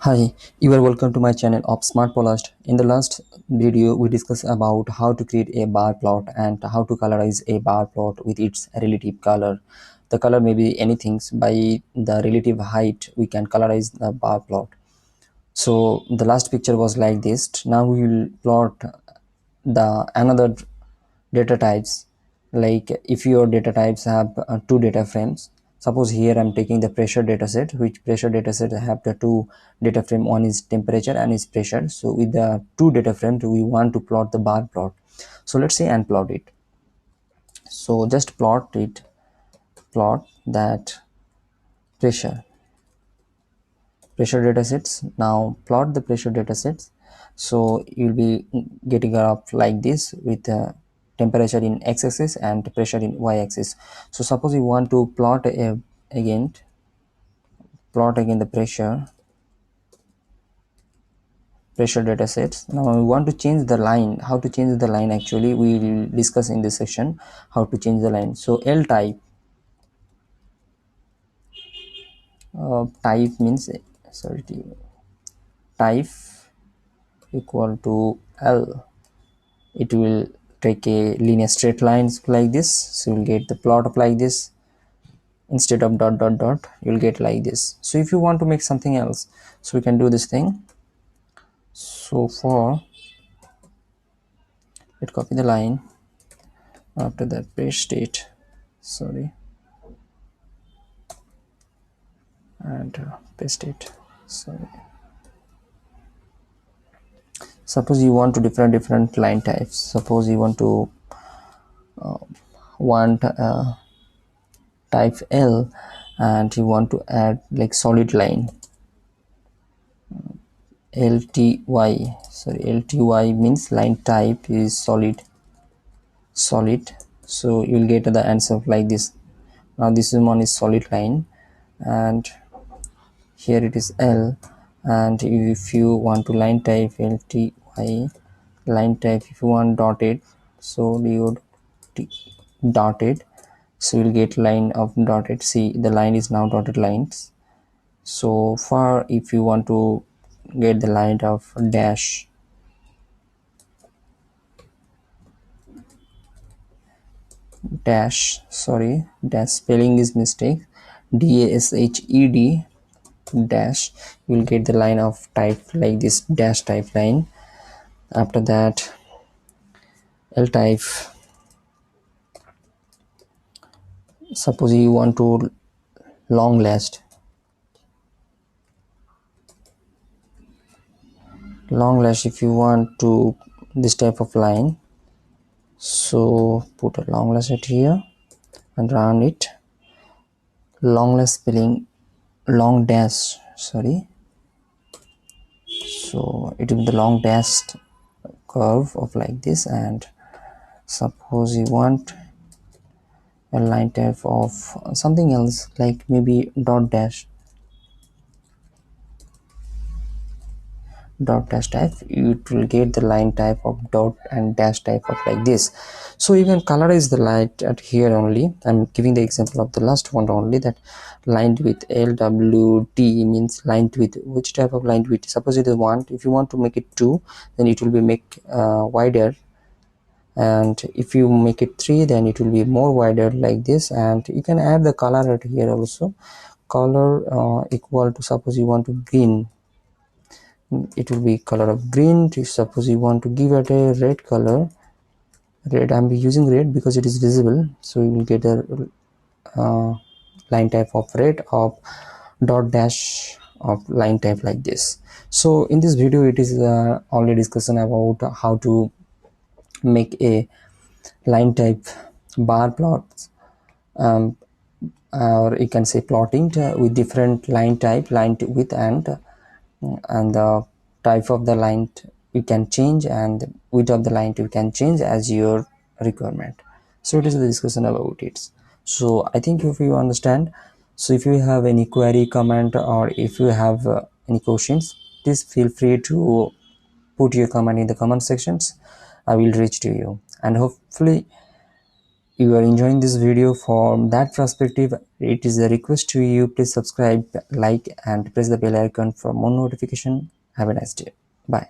Hi, you are welcome to my channel of Smart Polast. In the last video, we discussed about how to create a bar plot and how to colorize a bar plot with its relative color. The color may be anything. By the relative height, we can colorize the bar plot. So the last picture was like this. Now we will plot the another data types. Like if your data types have two data frames, suppose here I'm taking the pressure data set, which pressure data set have the two data frame, one is temperature and is pressure. So with the two data frames we want to plot the bar plot. So let's say and plot it. So just plot that pressure data sets. Now plot the pressure data sets. So you'll be getting a graph like this with temperature in x-axis and pressure in y-axis. So suppose you want to again plot again the pressure data sets. Now we want to change the line. How to change the line? Actually we will discuss in this section how to change the line. So L type means sorry type equal to L. It will take a linear straight lines like this, so you'll get the plot of like this. Instead of dot dot dot, you'll get like this. So if you want to make something else, so we can do this thing. So for it, copy the line, after that paste it, sorry, and paste it, sorry. Suppose you want to different line types. Suppose you want to want type L, and you want to add like solid line LTY. Sorry, LTY means line type is solid. So you'll get the answer like this. Now this one is solid line, and here it is L. And if you want to line type LTY, line type, if you want dotted, so you dotted, so you'll get line of dotted. See, the line is now dotted lines. So far, if you want to get the line of dash spelling is mistake, DASHED dash, you will get the line of type like this, dash type line. After that, L type, suppose you want to long last if you want to this type of line, so put a long last here and run it. Long last spelling long dash, sorry, so it will be the long dash curve of like this. And suppose you want a line type of something else, like maybe dot dash type, you will get the line type of dot and dash type of like this. So you can colorize the light at here only. I'm giving the example of the last one only, that lined with LWT means lined with which type of lined with. Suppose it is one, if you want to make it two, then it will be make wider, and if you make it 3, then it will be more wider like this. And you can add the color at here also. Color equal to, suppose you want to green, it will be color of green. Suppose you want to give it a red color, red, I'm using red because it is visible, so you will get a line type of red of dot dash of line type like this. So in this video it is only discussion about how to make a line type bar plots, or you can say plotting with different line type, line width, and the type of the line you can change, and width of the line you can change as your requirement. So it is the discussion about it. So I think if you understand, so if you have any query, comment, or if you have any questions, please feel free to put your comment in the comment sections. I will reach to you, and hopefully you are enjoying this video from that perspective, it is a request to you, please subscribe, like, and press the bell icon for more notification. Have a nice day. Bye.